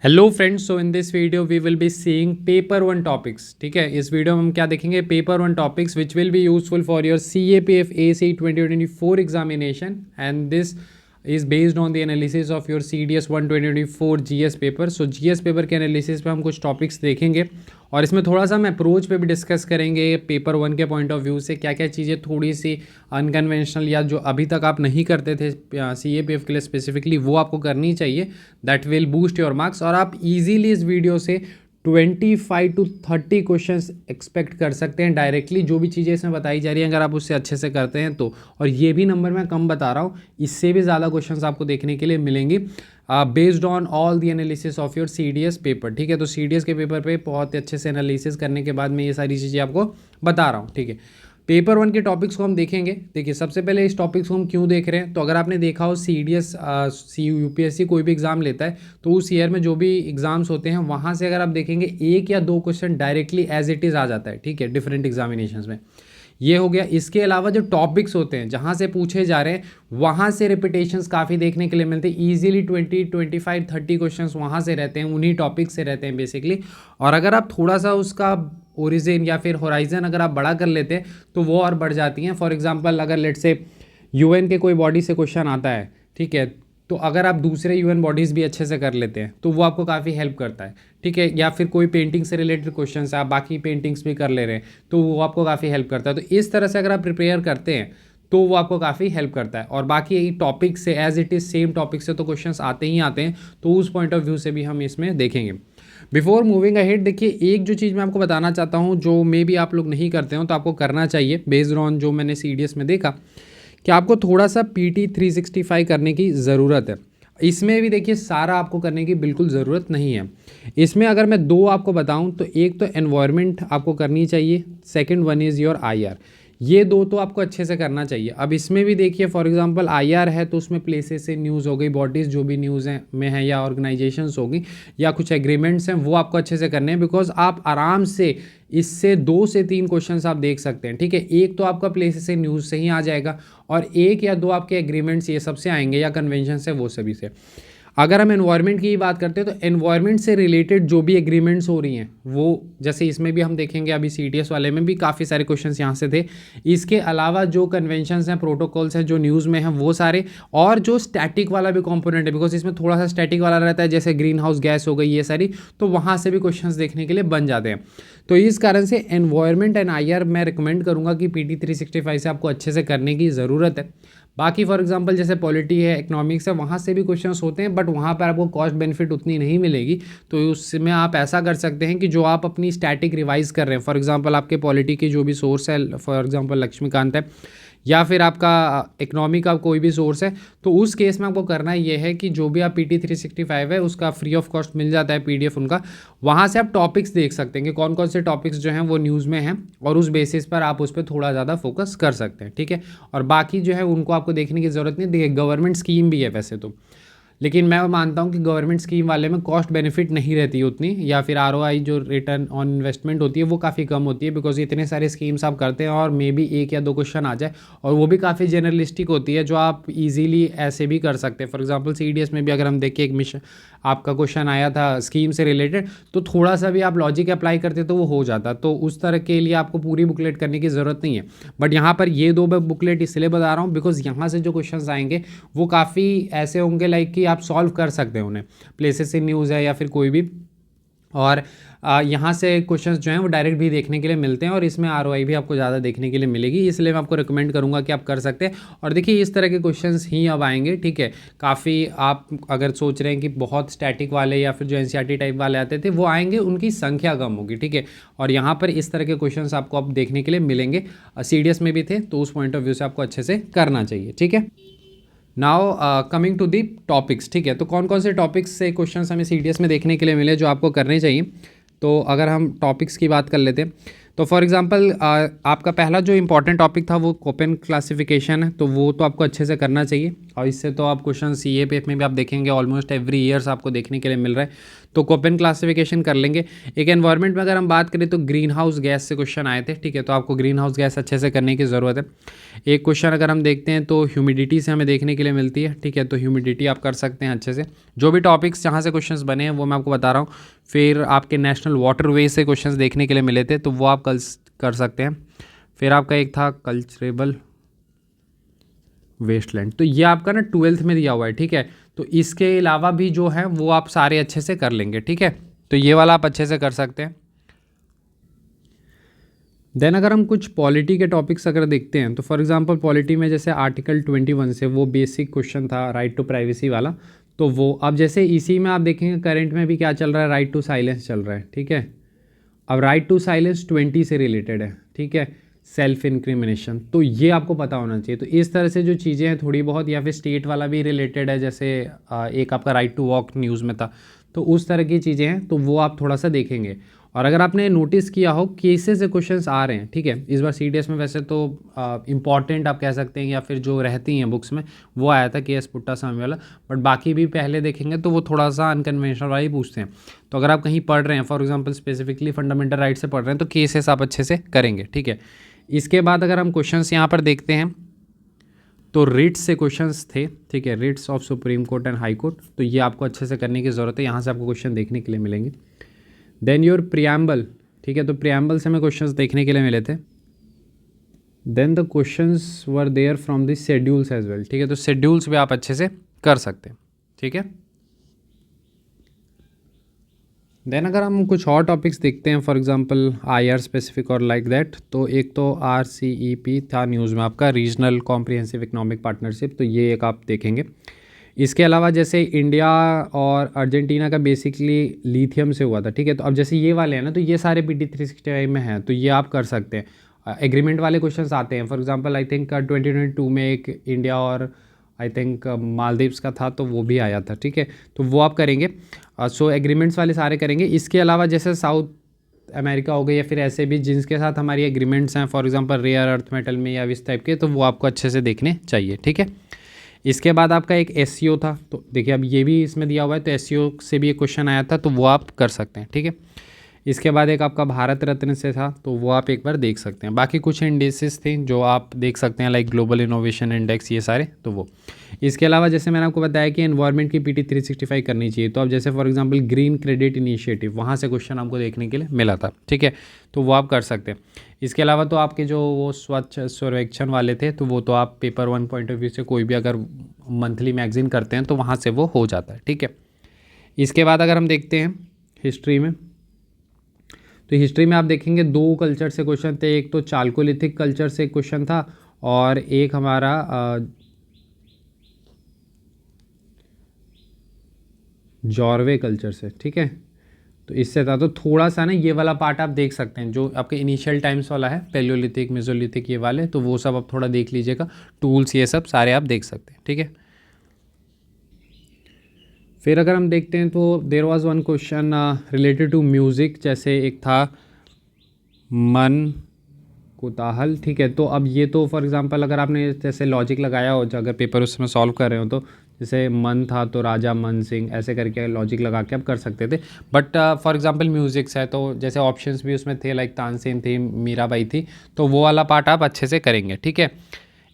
Hello friends, so in this video we will be seeing paper one topics. ठीक है, इस video में हम क्या देखेंगे? Paper one topics which will be useful for your CAPF AC 2024 examination and this is based on the analysis of your CDS 1 2024 GS पेपर। So GS paper के analysis पे हम कुछ टॉपिक्स देखेंगे और इसमें थोड़ा सा हम अप्रोच पे भी डिस्कस करेंगे पेपर वन के पॉइंट ऑफ व्यू से, क्या क्या चीज़ें थोड़ी सी अनकन्वेंशनल या जो अभी तक आप नहीं करते थे CAPF के लिए स्पेसिफिकली, वो आपको करनी चाहिए। That will boost your marks और आप इजीली इस वीडियो से 25 to 30 क्वेश्चंस एक्सपेक्ट कर सकते हैं डायरेक्टली। जो भी चीज़ें इसमें बताई जा रही हैं, अगर आप उससे अच्छे से करते हैं तो, और ये भी नंबर मैं कम बता रहा हूँ, इससे भी ज़्यादा क्वेश्चंस आपको देखने के लिए मिलेंगी based on all the analysis of your CDS paper. ठीक है, तो CDS के पेपर पे बहुत ही अच्छे से एनालिसिस करने के बाद मैं ये सारी चीज़ें आपको बता रहा हूँ। ठीक है, पेपर वन के टॉपिक्स को हम देखेंगे। देखिए, सबसे पहले इस टॉपिक्स को हम क्यों देख रहे हैं, तो अगर आपने देखा हो CDS UPSC कोई भी एग्ज़ाम लेता है तो उस ईयर में जो भी एग्ज़ाम्स होते हैं वहाँ से अगर आप देखेंगे एक या दो question directly as it is आ जाता है। ठीक है, डिफरेंट एग्जामिनेशंस में ये हो गया। इसके अलावा जो टॉपिक्स होते हैं जहाँ से पूछे जा रहे हैं वहाँ से रिपीटेशंस काफ़ी देखने के लिए मिलते हैं। ईजिली 20, 25, 30 क्वेश्चंस वहाँ से रहते हैं, उन्हीं टॉपिक से रहते हैं बेसिकली। और अगर आप थोड़ा सा उसका ओरिजिन या फिर होराइजन अगर आप बड़ा कर लेते हैं तो वो और बढ़ जाती हैं। फॉर एग्जांपल, अगर लेट से UN के कोई बॉडी से क्वेश्चन आता है, ठीक है, तो अगर आप दूसरे UN बॉडीज़ भी अच्छे से कर लेते हैं तो वो आपको काफ़ी हेल्प करता है। ठीक है, या फिर कोई पेंटिंग से रिलेटेड क्वेश्चन है, आप बाकी पेंटिंग्स भी कर ले रहे हैं तो वो आपको काफ़ी हेल्प करता है। तो इस तरह से अगर आप प्रिपेयर करते हैं तो वो आपको काफ़ी हेल्प करता है। और बाकी टॉपिक से as it is same topic से तो क्वेश्चंस आते ही आते हैं, तो उस पॉइंट ऑफ व्यू से भी हम इसमें देखेंगे। बिफोर मूविंग अहेड, देखिए एक जो चीज़ मैं आपको बताना चाहता हूँ जो मे बी आप लोग नहीं करते हो तो आपको करना चाहिए बेस्ड ऑन जो मैंने CDS में देखा, कि आपको थोड़ा सा PT 365 करने की ज़रूरत है। इसमें भी देखिए सारा आपको करने की बिल्कुल ज़रूरत नहीं है। इसमें अगर मैं दो आपको बताऊं तो एक तो एनवायरनमेंट आपको करनी चाहिए, second one is your IR। ये दो तो आपको अच्छे से करना चाहिए। अब इसमें भी देखिए फॉर एग्जांपल IR है तो उसमें प्लेसेस से न्यूज़ हो गई, बॉडीज़ जो भी न्यूज़ हैं में है या ऑर्गेनाइजेशंस होगी या कुछ एग्रीमेंट्स हैं, वो आपको अच्छे से करने हैं। बिकॉज आप आराम से इससे 2 से 3 क्वेश्चंस आप देख सकते हैं। ठीक है, एक तो आपका प्लेसेस से न्यूज़ से ही आ जाएगा और एक या दो आपके एग्रीमेंट्स ये सबसे आएंगे या कन्वेंशन से, वो सभी से। अगर हम एनवायरनमेंट की बात करते हैं तो एनवायरनमेंट से रिलेटेड जो भी एग्रीमेंट्स हो रही हैं वो, जैसे इसमें भी हम देखेंगे, अभी CDS वाले में भी काफ़ी सारे क्वेश्चंस यहाँ से थे। इसके अलावा जो कन्वेंशंस हैं, प्रोटोकॉल्स हैं जो न्यूज़ में हैं वो सारे, और जो स्टैटिक वाला भी कंपोनेंट है, बिकॉज इसमें थोड़ा सा स्टैटिक वाला रहता है, जैसे ग्रीन हाउस गैस हो गई ये सारी, तो वहाँ से भी क्वेश्चंस देखने के लिए बन जाते हैं। तो इस कारण से एनवायरनमेंट एंड IR मैं रिकमेंड करूँगा कि PT 365 से आपको अच्छे से करने की ज़रूरत है। बाकी फॉर एग्जांपल जैसे पॉलिटी है, इकोनॉमिक्स है, वहाँ से भी क्वेश्चंस होते हैं बट वहाँ पर आपको कॉस्ट बेनिफिट उतनी नहीं मिलेगी। तो उसमें आप ऐसा कर सकते हैं कि जो आप अपनी स्टैटिक रिवाइज कर रहे हैं, फॉर एग्जांपल आपके पॉलिटी के जो भी सोर्स है, फॉर एग्जांपल लक्ष्मीकांत है या फिर आपका इकोनॉमी का कोई भी सोर्स है, तो उस केस में आपको करना ये है कि जो भी आप PT 365 है उसका फ्री ऑफ कॉस्ट मिल जाता है PDF उनका, वहाँ से आप टॉपिक्स देख सकते हैं कि कौन कौन से टॉपिक्स जो हैं वो न्यूज़ में हैं और उस बेसिस पर आप उस पर थोड़ा ज़्यादा फोकस कर सकते हैं। ठीक है, और बाकी जो है उनको आपको देखने की ज़रूरत नहीं। देखिए, गवर्नमेंट स्कीम भी है वैसे तो, लेकिन मैं मानता हूँ कि गवर्नमेंट स्कीम वाले में कॉस्ट बेनिफिट नहीं रहती उतनी, या फिर ROI जो रिटर्न ऑन इन्वेस्टमेंट होती है वो काफ़ी कम होती है। बिकॉज इतने सारे स्कीम्स आप करते हैं और मे बी एक या दो क्वेश्चन आ जाए, और वो भी काफ़ी जनरलिस्टिक होती है जो आप इजीली ऐसे भी कर सकते हैं। फॉर एग्जांपल CDS में भी अगर हम देखें, एक मिशन आपका क्वेश्चन आया था स्कीम से रिलेटेड, तो थोड़ा सा भी आप लॉजिक अप्लाई करते तो वो हो जाता। तो उस तरह के लिए आपको पूरी बुकलेट करने की ज़रूरत नहीं है। बट यहाँ पर ये दो बुकलेट इसलिए बता रहा हूँ बिकॉज यहाँ से जो क्वेश्चन आएंगे वो काफ़ी ऐसे होंगे लाइक कि आप सॉल्व कर सकते हैं उन्हें, प्लेसेस से न्यूज़ है या फिर कोई भी। और यहाँ से क्वेश्चंस जो हैं वो डायरेक्ट भी देखने के लिए मिलते हैं और इसमें ROI भी आपको ज़्यादा देखने के लिए मिलेगी, इसलिए मैं आपको रिकमेंड करूँगा कि आप कर सकते हैं। और देखिए इस तरह के क्वेश्चंस ही अब आएंगे। ठीक है, काफ़ी आप अगर सोच रहे हैं कि बहुत स्टैटिक वाले या फिर जो NCERT टाइप वाले आते थे वो आएंगे, उनकी संख्या कम होगी। ठीक है, और यहाँ पर इस तरह के क्वेश्चंस आपको अब देखने के लिए मिलेंगे। CDS में भी थे, तो उस पॉइंट ऑफ व्यू से आपको अच्छे से करना चाहिए। ठीक है, now coming to the topics. ठीक है, तो कौन कौन से टॉपिक्स से क्वेश्चंस हमें CDS में देखने के लिए मिले जो आपको करने चाहिए। तो अगर हम टॉपिक्स की बात कर लेते हैं तो फॉर एग्जांपल आपका पहला जो इंपॉर्टेंट टॉपिक था वो कोपेन क्लासिफिकेशन है, तो वो तो आपको अच्छे से करना चाहिए। और इससे तो आप क्वेश्चन CAPF में भी आप देखेंगे ऑलमोस्ट एवरी ईयर्स आपको देखने के लिए मिल रहा है। तो कोपेन क्लासिफिकेशन कर लेंगे। एक एनवायरनमेंट में अगर हम बात करें तो ग्रीन हाउस गैस से क्वेश्चन आए थे, ठीक है, तो आपको ग्रीन हाउस गैस अच्छे से करने की ज़रूरत है। एक क्वेश्चन अगर हम देखते हैं तो ह्यूमिडिटी से हमें देखने के लिए मिलती है, ठीक है, तो ह्यूमिडिटी आप कर सकते हैं अच्छे से। जो भी टॉपिक्स जहाँ से क्वेश्चंस बने हैं वो मैं आपको बता रहा हूँ। फिर आपके नेशनल वाटरवे से क्वेश्चंस देखने के लिए मिले थे, तो वो आप कल कर सकते हैं। फिर आपका एक था कल्चरेबल वेस्टलैंड, तो ये आपका ना 12th में दिया हुआ है, ठीक है। तो इसके अलावा भी जो है वो आप सारे अच्छे से कर लेंगे, ठीक है, तो ये वाला आप अच्छे से कर सकते हैं। देन अगर हम कुछ पॉलिटी के टॉपिक्स अगर देखते हैं तो फॉर एग्जांपल पॉलिटी में जैसे आर्टिकल 21 से वो बेसिक क्वेश्चन था राइट टू प्राइवेसी वाला, तो वो अब जैसे इसी में आप देखेंगे करंट में भी क्या चल रहा है, राइट टू साइलेंस चल रहा है, ठीक है। अब राइट टू साइलेंस 20 से रिलेटेड है, ठीक है, सेल्फ इंक्रिमिनेशन, तो ये आपको पता होना चाहिए। तो इस तरह से जो चीज़ें हैं थोड़ी बहुत, या फिर स्टेट वाला भी रिलेटेड है, जैसे एक आपका राइट टू वॉक न्यूज़ में था, तो उस तरह की चीज़ें हैं, तो वो आप थोड़ा सा देखेंगे। और अगर आपने नोटिस किया हो केसेस से क्वेश्चंस आ रहे हैं, ठीक है, इस बार CDS में वैसे तो इम्पॉर्टेंट आप कह सकते हैं या फिर जो रहती हैं बुक्स में वो आया था KS पुट्टा स्वामी वाला, बट बाकी भी पहले देखेंगे तो वो थोड़ा सा अनकन्वेंशनल वाला ही पूछते हैं। तो अगर आप कहीं पढ़ रहे हैं for example specifically fundamental right से पढ़ रहे हैं तो केसेस आप अच्छे से करेंगे, ठीक है। इसके बाद अगर हम क्वेश्चंस यहाँ पर देखते हैं तो रिट्स से क्वेश्चंस थे, ठीक है, writs of supreme court and high court, तो ये आपको अच्छे से करने की ज़रूरत है, यहाँ से आपको क्वेश्चन देखने के लिए मिलेंगे। देन योर प्रियम्बल, ठीक है, तो प्रियम्बल से हमें क्वेश्चंस देखने के लिए मिले थे। Then the questions were there from the schedules as well, ठीक है, तो शेड्यूल्स भी आप अच्छे से कर सकते हैं, ठीक है। देन अगर हम कुछ और टॉपिक्स देखते हैं फॉर एग्जांपल IR स्पेसिफिक और लाइक दैट, तो एक तो RCEP था न्यूज़ में आपका, रीजनल कॉम्प्रिहेंसिव इकोनॉमिक पार्टनरशिप, तो ये एक आप देखेंगे। इसके अलावा जैसे इंडिया और अर्जेंटीना का बेसिकली लिथियम से हुआ था, ठीक है, तो अब जैसे ये वाले हैं ना, तो ये सारे PT 365 में हैं, तो ये आप कर सकते हैं। एग्रीमेंट वाले क्वेश्चंस आते हैं, फॉर एग्जांपल आई थिंक 2022 में एक इंडिया और आई थिंक मालदीव्स का था, तो वो भी आया था, ठीक है, तो वो आप करेंगे। सो एग्रीमेंट्स वाले सारे करेंगे। इसके अलावा जैसे साउथ अमेरिका हो गए या फिर ऐसे भी जिनके साथ हमारी एग्रीमेंट्स हैं, for example rare earth metal में या इस टाइप के, तो वो आपको अच्छे से देखने चाहिए, ठीक है। इसके बाद आपका एक SEO था, तो देखिए अब ये भी इसमें दिया हुआ है, तो SEO से भी एक क्वेश्चन आया था, तो वो आप कर सकते हैं, ठीक है। इसके बाद एक आपका भारत रत्न से था, तो वो आप एक बार देख सकते हैं। बाकी कुछ इंडेक्सेस थे जो आप देख सकते हैं लाइक ग्लोबल इनोवेशन इंडेक्स, ये सारे, तो वो। इसके अलावा जैसे मैंने आपको बताया कि एनवायरनमेंट की PT 365 करनी चाहिए, तो अब जैसे for example green credit initiative, वहाँ से क्वेश्चन आपको देखने के लिए मिला था, ठीक है, तो वो आप कर सकते हैं। इसके अलावा तो आपके जो वो स्वच्छ सर्वेक्षण वाले थे, तो वो तो आप पेपर 1 पॉइंट ऑफ व्यू से कोई भी अगर मंथली मैगजीन करते हैं तो वहाँ से वो हो जाता है, ठीक है। इसके बाद अगर हम देखते हैं हिस्ट्री में, तो हिस्ट्री में आप देखेंगे 2 कल्चर से क्वेश्चन थे, एक तो चालकोलिथिक कल्चर से क्वेश्चन था और एक हमारा जॉर्वे कल्चर से, ठीक है, तो इससे था। तो थोड़ा सा ना ये वाला पार्ट आप देख सकते हैं जो आपके इनिशियल टाइम्स वाला है, पैलियोलिथिक मेसोलिथिक ये वाले, तो वो सब आप थोड़ा देख लीजिएगा, टूल्स ये सब सारे आप देख सकते हैं, ठीक है। फिर अगर हम देखते हैं तो there was one question related to music, जैसे एक था मन कुताहल, ठीक है, तो अब ये तो फॉर एग्जांपल अगर आपने जैसे लॉजिक लगाया हो, अगर पेपर उसमें सॉल्व कर रहे हो, तो जैसे मन था तो राजा मन सिंह, ऐसे करके लॉजिक लगा के आप कर सकते थे। बट फॉर एग्जांपल म्यूज़िक्स है, तो जैसे ऑप्शंस भी उसमें थे लाइक तानसेन थी, मीराबाई थी, तो वो वाला पार्ट आप अच्छे से करेंगे, ठीक है।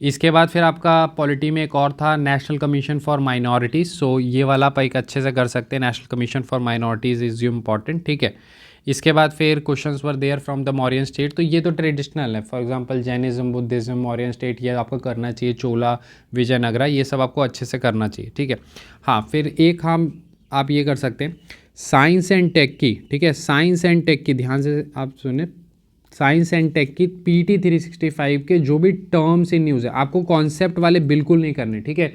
इसके बाद फिर आपका पॉलिटी में एक और था national commission for minorities, so ये वाला आप एक अच्छे से कर सकते हैं, national commission for minorities is you important, ठीक है। इसके बाद फिर questions were there from the Mauryan state, तो ये तो ट्रेडिशनल है, for example Jainism, Buddhism, Mauryan state, ये आपको करना चाहिए, चोला, विजयनगरा, ये सब आपको अच्छे से करना चाहिए, ठीक है। हाँ, फिर एक हम आप ये कर सकते हैं साइंस एंड टेक की, ठीक है, साइंस एंड टेक की, ध्यान से आप सुने, साइंस एंड टेक की PT 365 के जो भी टर्म्स इन न्यूज़ है, आपको कॉन्सेप्ट वाले बिल्कुल नहीं करने, ठीक है,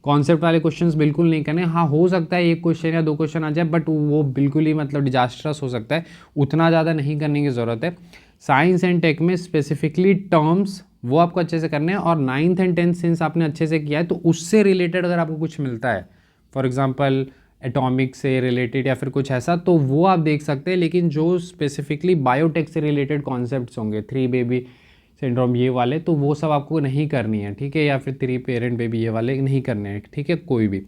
कॉन्सेप्ट वाले क्वेश्चंस बिल्कुल नहीं करने। हाँ, हो सकता है 1 क्वेश्चन या 2 क्वेश्चन आ जाए, बट वो बिल्कुल ही मतलब डिजास्टरस हो सकता है, उतना ज़्यादा नहीं करने की ज़रूरत है। साइंस एंड टेक में स्पेसिफिकली टर्म्स वो आपको अच्छे से करने हैं, और 9th एंड 10th सिंस आपने अच्छे से किया है तो उससे रिलेटेड अगर आपको कुछ मिलता है, फॉर एग्जाम्पल एटॉमिक से रिलेटेड या फिर कुछ ऐसा, तो वो आप देख सकते हैं। लेकिन जो स्पेसिफिकली बायोटेक से रिलेटेड कॉन्सेप्ट्स होंगे, 3 बेबी सिंड्रोम ये वाले, तो वो सब आपको नहीं करनी है, ठीक है, या फिर 3 पेरेंट बेबी ये वाले नहीं करने हैं, ठीक है, कोई भी।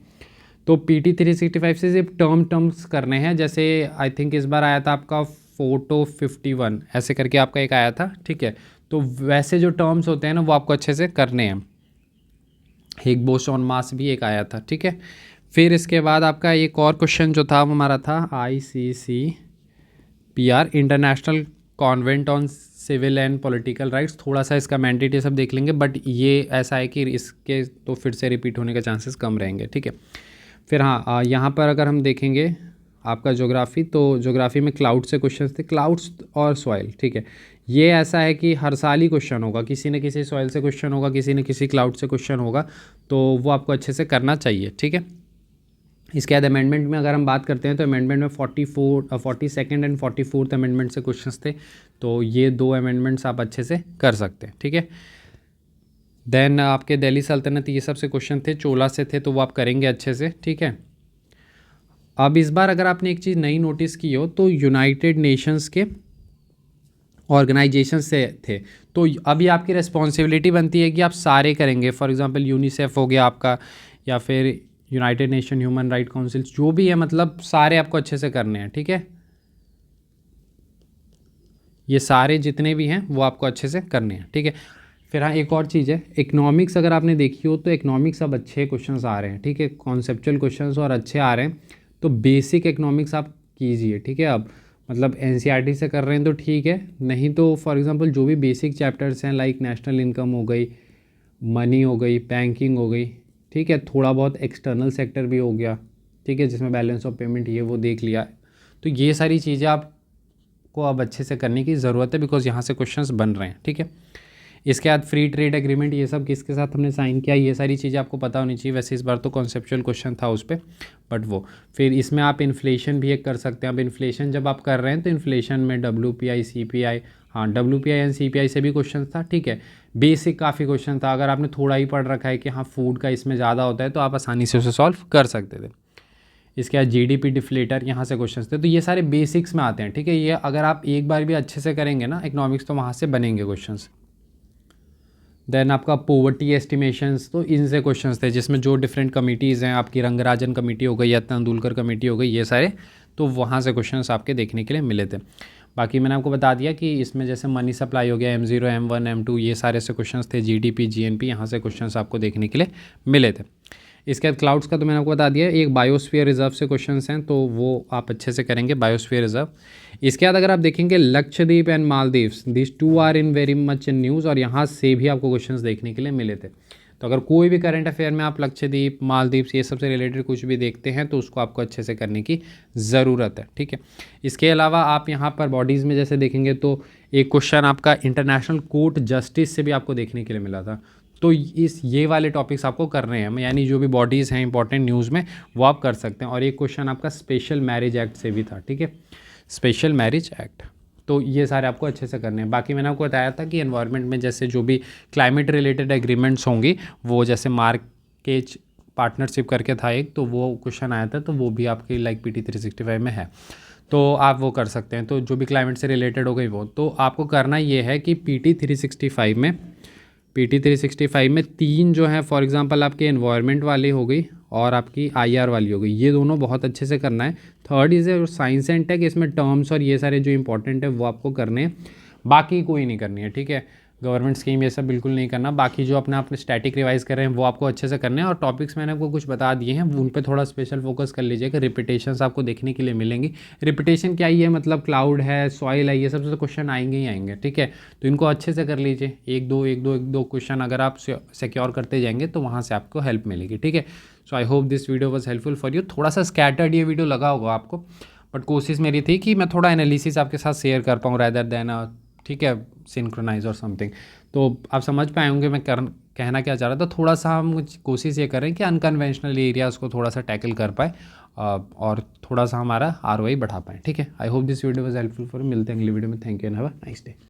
तो PT 365 से सिर्फ टर्म्स करने हैं। जैसे आई थिंक इस बार आया था आपका फोटो 51 ऐसे करके आपका एक आया था, ठीक है। तो वैसे जो टर्म्स होते हैं ना वो आपको अच्छे से करने हैं। एक बोसॉन मास भी एक आया था, ठीक है। फिर इसके बाद आपका एक और क्वेश्चन जो था वो हमारा था ICCPR international convent on civil and political rights. थोड़ा सा इसका मैंडेट ये सब देख लेंगे, बट ये ऐसा है कि इसके तो फिर से रिपीट होने के चांसेस कम रहेंगे, ठीक है। फिर हाँ, यहाँ पर अगर हम देखेंगे आपका ज्योग्राफी, तो ज्योग्राफी में क्लाउड से क्वेश्चन थे, क्लाउड्स और सॉइल, ठीक है। ये ऐसा है कि हर साल ही क्वेश्चन होगा, किसी न किसी सॉइल से क्वेश्चन होगा, किसी न किसी क्लाउड से क्वेश्चन होगा, तो वो आपको अच्छे से करना चाहिए, ठीक है। इसके बाद अमेंडमेंट में अगर हम बात करते हैं तो अमेंडमेंट में 42nd एंड 44th अमेंडमेंट से क्वेश्चंस थे, तो ये 2 अमेंडमेंट्स आप अच्छे से कर सकते हैं, ठीक है। देन आपके दिल्ली सल्तनत ये सब से क्वेश्चन थे, चोला से थे, तो वो आप करेंगे अच्छे से, ठीक है। अब इस बार अगर आपने एक चीज़ नई नोटिस की हो तो यूनाइटेड नेशंस के ऑर्गेनाइजेशन से थे, तो अभी आपकी रिस्पॉन्सिबिलिटी बनती है कि आप सारे करेंगे। फॉर एग्जांपल यूनिसेफ हो गया आपका, या फिर United nation human right council, जो भी है, मतलब सारे आपको अच्छे से करने हैं, ठीक है। ये सारे जितने भी हैं वो आपको अच्छे से करने हैं, ठीक है। फिर हाँ, एक और चीज़ है, इकोनॉमिक्स अगर आपने देखी हो तो इकोनॉमिक्स अब अच्छे क्वेश्चंस आ रहे हैं, ठीक है, कॉन्सेप्चुअल क्वेश्चंस और अच्छे आ रहे हैं। तो बेसिक इकोनॉमिक्स आप कीजिए, ठीक है। अब मतलब NCERT से कर रहे हैं तो ठीक है, नहीं तो फॉर एग्जांपल जो भी बेसिक चैप्टर्स हैं लाइक नेशनल इनकम हो गई, मनी हो गई, बैंकिंग हो गई, ठीक है, थोड़ा बहुत एक्सटर्नल सेक्टर भी हो गया, ठीक है, जिसमें बैलेंस ऑफ पेमेंट ये वो देख लिया। तो ये सारी चीज़ें आपको अब अच्छे से करने की ज़रूरत है, बिकॉज यहाँ से क्वेश्चंस बन रहे हैं, ठीक है। इसके बाद फ्री ट्रेड एग्रीमेंट ये सब किसके साथ हमने साइन किया, ये सारी चीज़ें आपको पता होनी चाहिए। वैसे इस बार तो कॉन्सेप्चुअल क्वेश्चन था उस पर, बट वो फिर इसमें आप इन्फ्लेशन भी एक कर सकते हैं। अब इन्फ्लेशन जब आप कर रहे हैं तो इन्फ्लेशन में WPI CPI, हाँ WPI एंड CPI से भी क्वेश्चन था, ठीक है। बेसिक काफ़ी क्वेश्चन था, अगर आपने थोड़ा ही पढ़ रखा है कि हाँ फूड का इसमें ज़्यादा होता है तो आप आसानी से उसे सॉल्व कर सकते थे। इसके बाद GDP डिफ्लेटर यहाँ से क्वेश्चन थे, तो ये सारे बेसिक्स में आते हैं, ठीक है। ये अगर आप एक बार भी अच्छे से करेंगे ना इकोनॉमिक्स, तो वहाँ से बनेंगे क्वेश्चंस। देन आपका पोवर्टी एस्टिमेशंस, तो इनसे क्वेश्चंस थे, जिसमें जो डिफरेंट कमिटीज़ हैं, आपकी रंगराजन कमेटी हो गई या तेंदुलकर कमेटी हो गई, ये सारे, तो वहाँ से क्वेश्चंस आपके देखने के लिए मिले थे। बाकी मैंने आपको बता दिया कि इसमें जैसे मनी सप्लाई हो गया, M0 M1 M2 ये सारे से क्वेश्चंस थे, GDP GNP यहाँ से क्वेश्चंस आपको देखने के लिए मिले थे। इसके बाद क्लाउड्स का तो मैंने आपको बता दिया, एक बायोस्फीयर रिजर्व से क्वेश्चंस हैं, तो वो आप अच्छे से करेंगे, बायोस्फीयर रिजर्व। इसके बाद अगर आप देखेंगे Lakshadweep and Maldives, this 2 are in very much in news, और यहाँ से भी आपको क्वेश्चंस देखने के लिए मिले थे। तो अगर कोई भी करंट अफेयर में आप लक्षद्वीप, मालदीव्स ये सब से रिलेटेड कुछ भी देखते हैं तो उसको आपको अच्छे से करने की ज़रूरत है, ठीक है। इसके अलावा आप यहाँ पर बॉडीज़ में जैसे देखेंगे तो एक क्वेश्चन आपका इंटरनेशनल कोर्ट जस्टिस से भी आपको देखने के लिए मिला था, तो ये वाले टॉपिक्स आपको करने हैं, यानी जो भी बॉडीज़ हैं इंपॉर्टेंट न्यूज़ में वो आप कर सकते हैं। और एक क्वेश्चन आपका स्पेशल मैरिज एक्ट से भी था, ठीक है, स्पेशल मैरिज एक्ट, तो ये सारे आपको अच्छे से करने हैं। बाकी मैंने आपको बताया था कि एनवायरनमेंट में जैसे जो भी क्लाइमेट रिलेटेड एग्रीमेंट्स होंगी, वो जैसे मार्केज पार्टनरशिप करके था एक, तो वो क्वेश्चन आया था, तो वो भी आपकी लाइक PT 365 में है, तो आप वो कर सकते हैं। तो जो भी क्लाइमेट से रिलेटेड हो गई वो, तो आपको करना ये है कि PT 365 में 3 जो हैं, फॉर एग्जांपल आपके एनवायरनमेंट वाली हो गई और आपकी IR वाली हो गई, ये दोनों बहुत अच्छे से करना है। Third is science and tech, इसमें टर्म्स और ये सारे जो इंपॉर्टेंट है वो आपको करने हैं, बाकी कोई नहीं करनी है, ठीक है। गवर्नमेंट स्कीम ये सब बिल्कुल नहीं करना, बाकी जो अपने आप स्टैटिक रिवाइज कर रहे हैं वो आपको अच्छे से करने हैं। और टॉपिक्स मैंने आपको कुछ बता दिए हैं, उन पे थोड़ा स्पेशल फोकस कर लीजिएगा। रिपीटेशंस आपको देखने के लिए मिलेंगी। रिपीटेशन क्या ही है, मतलब क्लाउड है, सॉइल है, ये सब से क्वेश्चन आएंगे ही आएंगे, ठीक है। तो इनको अच्छे से कर लीजिए, एक दो क्वेश्चन अगर आप सिक्योर करते जाएंगे तो वहाँ से आपको हेल्प मिलेगी, ठीक है। So I hope this video was helpful for you. थोड़ा सा स्कैटर्ड ये वीडियो लगा होगा आपको, बट कोशिश मेरी थी कि मैं थोड़ा एनालिसिस आपके साथ शेयर कर पाऊँ रैदर देन ठीक है सिंक्रोनाइज और समथिंग। तो आप समझ पाए होंगे मैं कहना क्या चाह रहा था। थोड़ा सा हम कोशिश ये करें कि अनकन्वेंशनल एरियाज़ को थोड़ा सा टैकल कर पाए और थोड़ा सा हमारा ROI बढ़ा पाएँ, ठीक है। आई hope this video was helpful for, मिलते हैं अगली वीडियो में। Thank you and have a nice day.